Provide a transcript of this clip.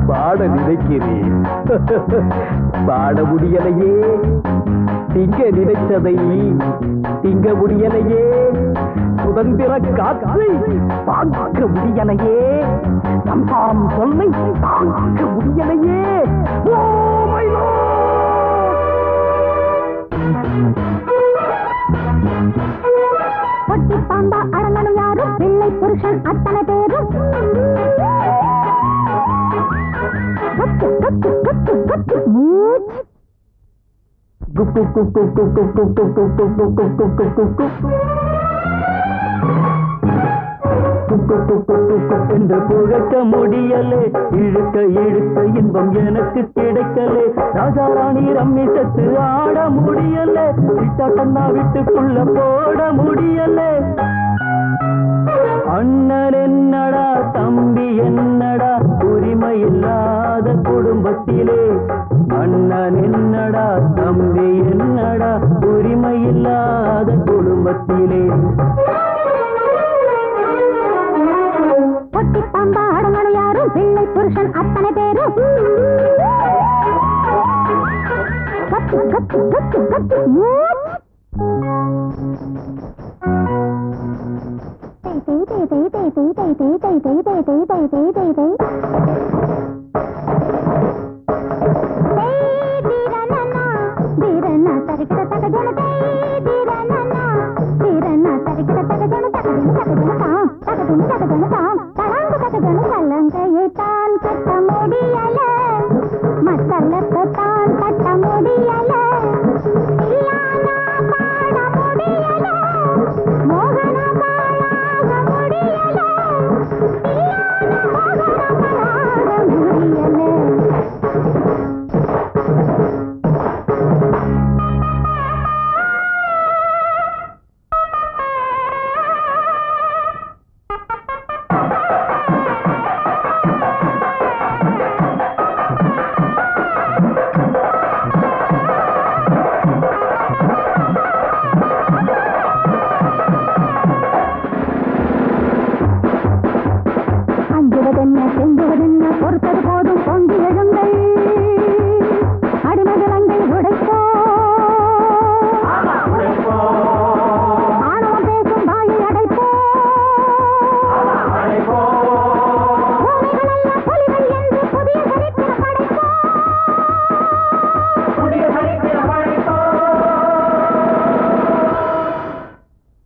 பாட நினைக்கிறேன், பாட முடியலையே. திங்க நினைச்சதை திங்க முடியலையே. சுதந்திர காற்றை தாங்க முடியலையே. சம்சாரம் சொல்லை தாங்க முடியலையே. ஓ மை பொட்டி பாம்பா அடங்கணும் யாரும் வெள்ளை புருஷன் அத்தனை பேரும் என்று புழக்க முடியலே. இழுக்க இழுக்க இன்பம் எனக்கு கிடைக்கலே. ராஜா ராணி ரம்மி சத்து ஆட முடியலே. சிட்டாட்டன்னா வீட்டுக்குள்ள போட முடியலே. அண்ணன் என்னடா தம்பி என்னடா உரிமை இல்லாத குடும்பத்திலே. அண்ணன் என்னடா தம்பி என்னடா உரிமை இல்லாத குடும்பத்திலே. பொட்டி பாம்பா அடங்கணும் யாரும் வெள்ளை புருஷன் அத்தனை பேரும் கலங்கையை தான் கட்ட முடியல, மத்தளத்தை தான் கட்ட முடியல, பாட முடியல, மோகன பாழாக முடியல, மோகன பாழாக முடியல. அஞ்சுவதென்ன செஞ்சுவதென்ன பொறுத்தது போதும் பொங்கி எழுங்க